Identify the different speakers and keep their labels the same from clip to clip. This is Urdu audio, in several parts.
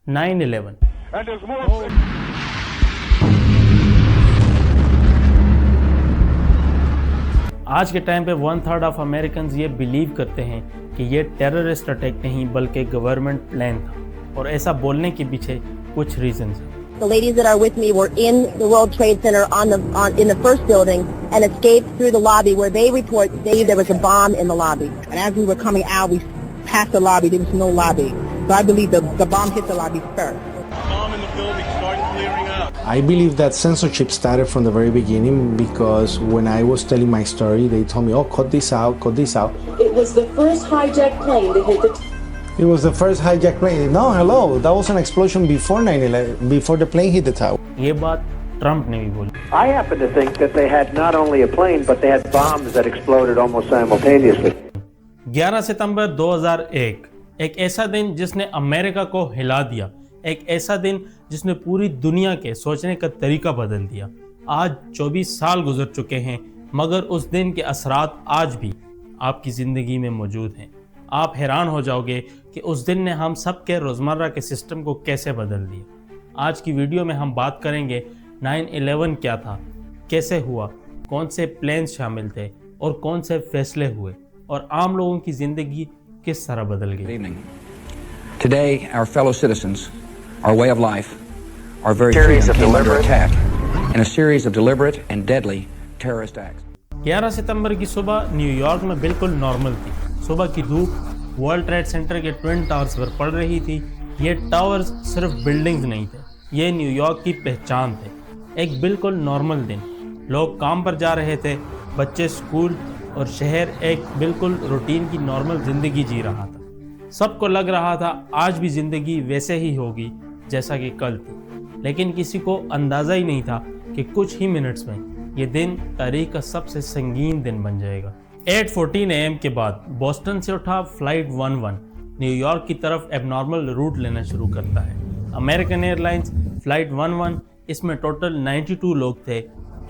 Speaker 1: 9/11.
Speaker 2: And there's more.
Speaker 1: آج کے ٹائم پہ 1/3 آف امریکنز یہ بلیو کرتے ہیں کہ یہ ٹیررسٹ اٹیک نہیں بلکہ گورنمنٹ پلان تھا، اور ایسا بولنے کے پیچھے کچھ ریزنز ہیں۔
Speaker 3: The ladies that are with me were in the World Trade Center in the first building and escaped through the lobby where they report there was a bomb in the lobby. And as we were coming out, we passed the lobby. There was no lobby. So I believe the bomb hit the lobby first.
Speaker 2: Bomb in the building, start clearing out.
Speaker 4: I believe that censorship started from the very beginning because when I was telling my story, they told me, oh, cut this out, cut this out.
Speaker 5: It was the first hijacked plane to hit the
Speaker 4: It was the first hijacked plane. No, hello, that was an explosion before 9/11, before the plane hit the tower.
Speaker 1: یہ بات ٹرمپ نے بھی بولی۔
Speaker 6: I happen to think that they had not only a plane, but they had bombs that exploded almost simultaneously.
Speaker 1: 11 ستمبر 2001 ایک ایسا دن جس نے امریکہ کو ہلا دیا، ایک ایسا دن جس نے پوری دنیا کے سوچنے کا طریقہ بدل دیا۔ آج 24 سال گزر چکے ہیں، مگر اس دن کے اثرات آج بھی آپ کی زندگی میں موجود ہیں۔ آپ حیران ہو جاؤ گے کہ اس دن نے ہم سب کے روزمرہ کے سسٹم کو کیسے بدل دیا۔ آج کی ویڈیو میں ہم بات کریں گے 9/11 کیا تھا، کیسے ہوا، کون سے پلانز شامل تھے اور کون سے فیصلے ہوئے، اور عام لوگوں کی زندگی کس طرح بدل گئی۔
Speaker 7: Good evening. Today, our fellow citizens, our way of life, our very freedom came under attack in a series of deliberate and deadly terrorist acts.
Speaker 1: 11 ستمبر کی صبح نیو یارک میں بالکل نارمل تھی۔ صبح کی دھوپ ورلڈ ٹریڈ سینٹر کے ٹوئن ٹاورز پر پڑ رہی تھی۔ یہ ٹاورز صرف بلڈنگز نہیں تھے، یہ نیو یارک کی پہچان تھے۔ ایک بالکل نارمل دن، لوگ کام پر جا رہے تھے، بچے سکول، اور شہر ایک بالکل روٹین کی نارمل زندگی جی رہا تھا۔ سب کو لگ رہا تھا آج بھی زندگی ویسے ہی ہوگی جیسا کہ کل تھی، لیکن کسی کو اندازہ ہی نہیں تھا کہ کچھ ہی منٹس میں یہ دن تاریخ کا سب سے سنگین دن بن جائے گا۔ 8:14 AM کے بعد بوسٹن سے اٹھا فلائٹ 11 نیو یارک کی طرف ایب نارمل روٹ لینا شروع کرتا ہے۔ امریکن ایئر لائنز فلائٹ 11، اس میں ٹوٹل 92 لوگ تھے،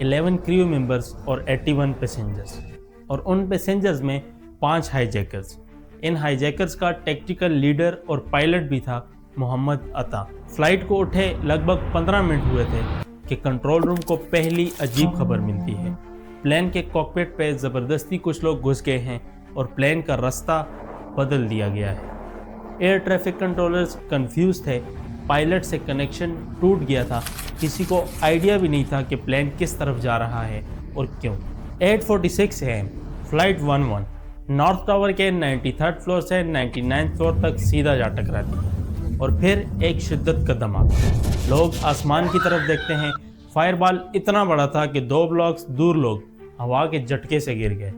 Speaker 1: 11 کریو ممبرز اور 81 پیسنجرز، اور ان پیسنجرز میں 5 ہائی جیکرز۔ ان ہائی جیکرز کا ٹیکٹیکل لیڈر اور پائلٹ بھی تھا محمد عطا۔ فلائٹ کو اٹھے لگ بھگ 15 منٹ ہوئے تھے کہ کنٹرول روم کو پہلی عجیب خبر ملتی ہے۔ پلین کے کاکپٹ پہ زبردستی کچھ لوگ گھس گئے ہیں اور پلین کا راستہ بدل دیا گیا ہے۔ ایئر ٹریفک کنٹرولرز کنفیوز تھے، پائلٹ سے کنیکشن ٹوٹ گیا تھا، کسی کو آئیڈیا بھی نہیں تھا کہ پلین کس طرف جا رہا ہے اور کیوں۔ 8:46 AM فلائٹ 11 نارتھ ٹاور کے 93rd فلور سے 99th فلور تک سیدھا جا ٹکراتی ہے، اور پھر ایک شدت کا دھماکہ۔ لوگ آسمان کی طرف دیکھتے ہیں، فائر بال اتنا بڑا تھا کہ 2 بلاکس دور لوگ ہوا کے جھٹکے سے گر گئے۔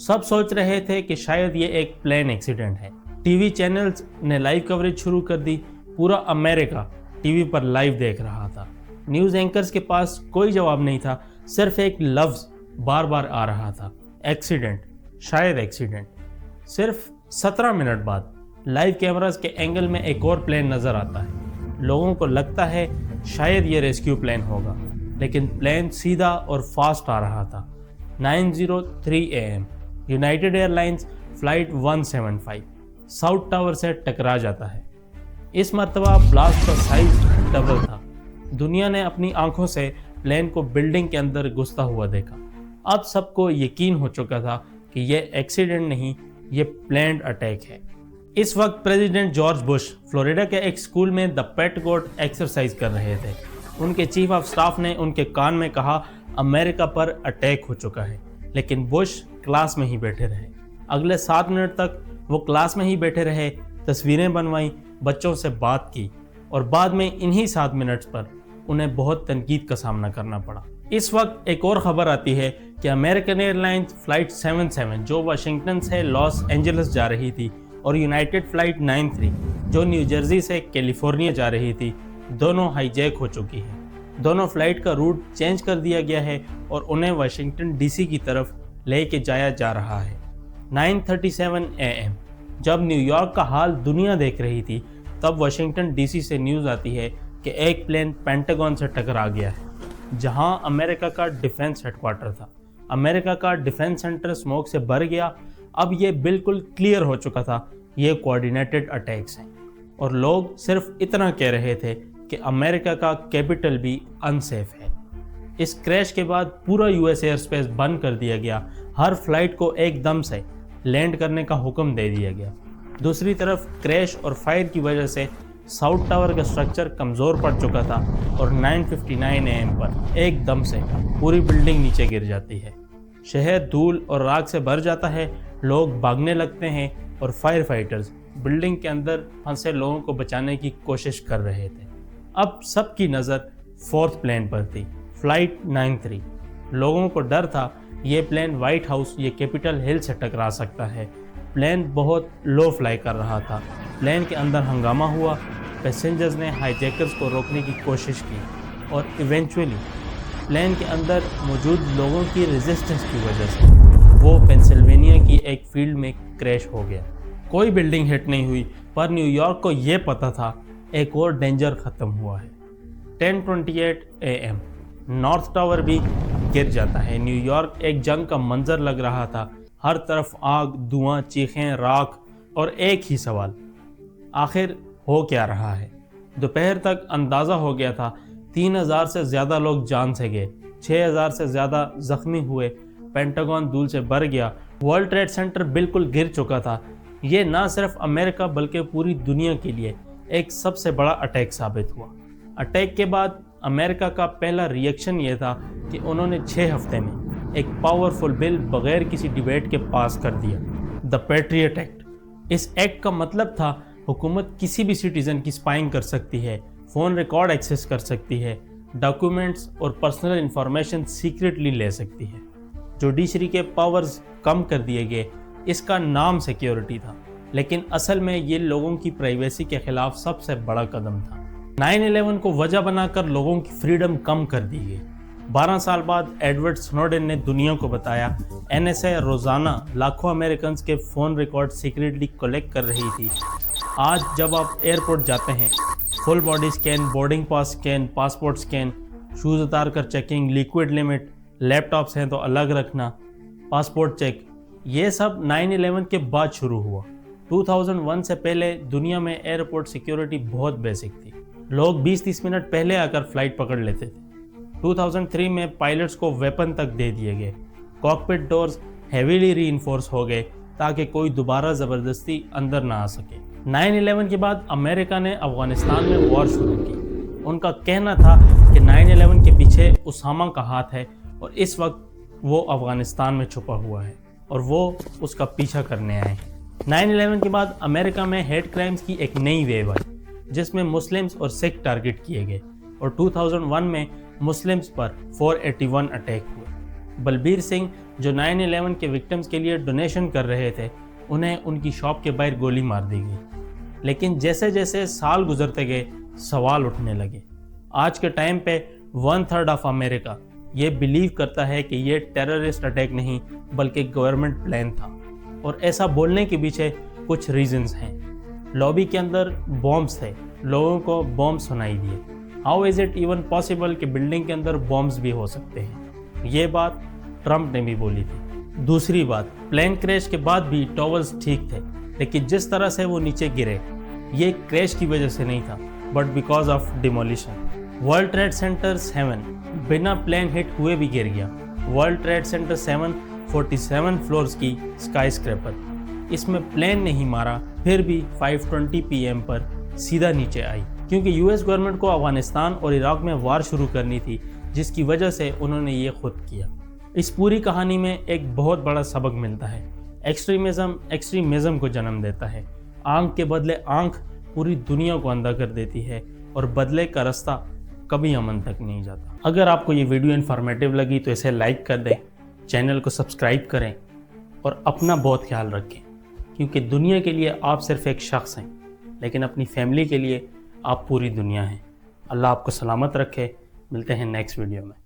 Speaker 1: سب سوچ رہے تھے کہ شاید یہ ایک پلین ایکسیڈنٹ ہے۔ ٹی وی چینلز نے لائیو کوریج شروع کر دی، پورا امریکہ ٹی وی پر لائیو دیکھ رہا تھا۔ نیوز اینکرز کے پاس کوئی جواب نہیں تھا، صرف ایک لفظ بار بار آ رہا تھا، ایکسیڈنٹ، شاید ایکسیڈنٹ۔ صرف 17 منٹ بعد لائیو کیمراز کے اینگل میں ایک اور پلین نظر آتا ہے۔ لوگوں کو لگتا ہے شاید یہ ریسکیو پلین ہوگا، لیکن پلین سیدھا اور فاسٹ آ رہا تھا۔ 9:03 AM United Airlines flight 175 south tower سے ٹکرا جاتا ہے۔ اس مرتبہ بلاسٹ کا سائز ڈبل تھا۔ دنیا نے اپنی آنکھوں سے پلین کو بلڈنگ کے اندر گھستا ہوا دیکھا۔ اب سب کو یقین ہو چکا تھا کہ یہ ایکسیڈنٹ نہیں، یہ پلینڈ اٹیک ہے۔ اس وقت پریزیڈنٹ جارج بش فلوریڈا کے ایک اسکول میں دا پیٹ گوٹ ایکسرسائز کر رہے تھے۔ ان کے چیف آف سٹاف نے ان کے کان میں کہا امریکہ پر اٹیک ہو چکا ہے، لیکن بش کلاس میں ہی بیٹھے رہے۔ اگلے 7 منٹ تک وہ کلاس میں ہی بیٹھے رہے، تصویریں بنوائیں، بچوں سے بات کی، اور بعد میں انہی 7 منٹس پر انہیں بہت تنقید کا سامنا کرنا پڑا۔ اس وقت ایک اور خبر آتی ہے کہ امریکن ایئر لائنز فلائٹ 77 جو واشنگٹن سے لاس اینجلس جا رہی تھی، اور یونائٹڈ فلائٹ 93 جو نیو جرسی سے کیلیفورنیا جا رہی تھی، دونوں ہائی جیک ہو چکی ہیں۔ دونوں فلائٹ کا روٹ چینج کر دیا گیا ہے اور انہیں واشنگٹن ڈی سی کی طرف لے کے جایا جا رہا ہے۔ 9:37 AM جب نیو یارک کا حال دنیا دیکھ رہی تھی، تب واشنگٹن ڈی سی سے نیوز آتی ہے کہ ایک پلین پینٹاگون سے ٹکرا گیا ہے، جہاں امریکہ کا ڈیفنس ہیڈ کوارٹر تھا۔ امریکہ کا ڈیفنس سینٹر اسموک سے بھر گیا۔ اب یہ بالکل کلیئر ہو چکا تھا، یہ کوآرڈینیٹڈ اٹیکس ہیں۔ اور لوگ صرف اتنا کہہ رہے تھے کہ امریکہ کا کیپٹل بھی انسیف ہے۔ اس کریش کے بعد پورا یو ایس ایئر اسپیس بند کر دیا گیا، ہر فلائٹ کو ایک دم سے لینڈ کرنے کا حکم دے دیا گیا۔ دوسری طرف کریش اور فائر کی وجہ سے ساؤتھ ٹاور کا سٹرکچر کمزور پڑ چکا تھا اور 9:59 AM پر ایک دم سے پوری بلڈنگ نیچے گر جاتی ہے۔ شہر دھول اور راکھ سے بھر جاتا ہے، لوگ بھاگنے لگتے ہیں اور فائر فائٹرز بلڈنگ کے اندر پھنسے لوگوں کو بچانے کی کوشش کر رہے تھے۔ اب سب کی نظر 4تھ پلین پر تھی، فلائٹ 93۔ لوگوں کو ڈر تھا یہ پلین وائٹ ہاؤس یا کیپٹل ہل سے ٹکرا سکتا ہے۔ پلین بہت لو فلائی کر رہا تھا، پلین کے اندر ہنگامہ ہوا، پیسنجرز نے ہائی جیکرز کو روکنے کی کوشش کی اور ایونچولی پلین کے اندر موجود لوگوں کی ریزسٹنس کی وجہ سے وہ پینسلوینیا کی ایک فیلڈ میں کریش ہو گیا۔ کوئی بلڈنگ ہٹ نہیں ہوئی، پر نیو یارک کو یہ پتہ تھا ایک اور ڈینجر ختم ہوا ہے۔ 10:28 AM نارتھ ٹاور بھی گر جاتا ہے۔ نیو یارک ایک جنگ کا منظر لگ رہا تھا، ہر طرف آگ، دھواں، چیخیں، راکھ اور ایک ہی سوال، آخر ہو کیا رہا ہے؟ دوپہر تک اندازہ ہو گیا تھا 3000 سے زیادہ لوگ جان سے گئے، 6000 سے زیادہ زخمی ہوئے، پینٹاگون دھول سے بھر گیا، ورلڈ ٹریڈ سینٹر بالکل گر چکا تھا۔ یہ نہ صرف امریکہ بلکہ پوری دنیا کے لیے ایک سب سے بڑا اٹیک ثابت ہوا۔ اٹیک کے بعد امریکہ کا پہلا ریئیکشن یہ تھا کہ انہوں نے 6 ہفتے میں ایک پاورفل بل بغیر کسی ڈیبیٹ کے پاس کر دیا، دا پیٹریٹ ایکٹ۔ اس ایکٹ کا مطلب تھا حکومت کسی بھی سٹیزن کی سپائنگ کر سکتی ہے، فون ریکارڈ ایکسیس کر سکتی ہے، ڈاکیومنٹس اور پرسنل انفارمیشن سیکریٹلی لے سکتی ہے۔ جوڈیشری کے پاورز کم کر دیے گئے، اس کا نام سیکیورٹی تھا، لیکن اصل میں یہ لوگوں کی پرائیویسی کے خلاف سب سے بڑا قدم تھا۔ 9/11 کو وجہ بنا کر لوگوں کی فریڈم کم کر دی گئی۔ 12 سال بعد ایڈورڈ سنوڈن نے دنیا کو بتایا NSA روزانہ لاکھوں امریکنز کے فون ریکارڈ سیکریٹلی کلیکٹ کر رہی تھی۔ آج جب آپ ایئرپورٹ جاتے ہیں، full body scan, boarding pass scan, passport scan, shows اتار کر چیکنگ، لیکوڈ لیمٹ، لیپ ٹاپس ہیں تو الگ رکھنا، پاسپورٹ چیک، یہ سب 9/11 کے بعد شروع ہوا۔ 2001 سے پہلے دنیا میں ایئرپورٹ سیکیورٹی بہت بیسک تھی، لوگ 20-30 منٹ پہلے آ کر فلائٹ پکڑ لیتے تھے۔ 2003 میں پائلٹس کو ویپن تک دے دیے گئے، کاکپٹ ڈورز ہیویلی ری انفورس ہو گئے تاکہ کوئی دوبارہ زبردستی اندر نہ آ سکے۔ 9/11 کے بعد امریکہ نے افغانستان میں وار شروع کی۔ ان کا کہنا تھا کہ 9/11 کے پیچھے اسامہ کا ہاتھ ہے اور اس وقت وہ افغانستان میں چھپا ہوا ہے اور وہ اس کا پیچھا کرنے آئے ہیں۔ 9/11 کے بعد امریکہ میں ہیٹ کرائمز کی ایک نئی ویو آئی جس میں مسلمز اور سکھ ٹارگٹ کیے گئے اور 2001 میں مسلمز پر 481 اٹیک ہوئے۔ بلبیر سنگھ جو 9/11 کے وکٹمز کے لیے ڈونیشن کر رہے تھے، انہیں ان کی شاپ کے باہر گولی مار دی گئی۔ لیکن جیسے جیسے سال گزرتے گئے سوال اٹھنے لگے۔ آج کے ٹائم پہ 1/3 آف امریکہ یہ بلیو کرتا ہے کہ یہ ٹیررسٹ اٹیک نہیں بلکہ گورنمنٹ پلان تھا، اور ایسا بولنے کے پیچھے کچھ ریزنز ہیں۔ لابی کے اندر بومبس تھے، لوگوں کو بومب سنائی دیے۔ How is it even possible کہ بلڈنگ کے اندر بومبس بھی ہو سکتے ہیں؟ یہ بات ٹرمپ نے بھی بولی تھی۔ دوسری بات، پلین کریش کے بعد بھی ٹاورز ٹھیک تھے، لیکن جس طرح سے وہ نیچے گرے یہ کریش کی وجہ سے نہیں تھا but because of demolition. World Trade Center 7 بنا پلین ہٹ ہوئے بھی گر گیا۔ ورلڈ ٹریڈ سینٹر 7 47 فلورز کی اسکائی اسکریپر، اس میں پلین نہیں مارا، پھر بھی 5:20 PM پر سیدھا نیچے آئی، کیونکہ US گورنمنٹ کو افغانستان اور عراق میں وار شروع کرنی تھی، جس کی وجہ سے انہوں نے یہ خود کیا۔ اس پوری کہانی میں ایک بہت بڑا سبق ملتا ہے، ایکسٹریمزم کو جنم دیتا ہے۔ آنکھ کے بدلے آنکھ پوری دنیا کو اندھا کر دیتی ہے اور بدلے کا رستہ کبھی امن تک نہیں جاتا۔ اگر آپ کو یہ ویڈیو انفارمیٹیو لگی تو اسے لائک کر دیں، چینل کو سبسکرائب کریں اور اپنا بہت خیال رکھیں، کیونکہ دنیا کے لیے آپ صرف ایک شخص ہیں، لیکن اپنی فیملی کے لیے آپ پوری دنیا ہیں۔ اللہ آپ کو سلامت رکھے، ملتے ہیں نیکسٹ ویڈیو میں۔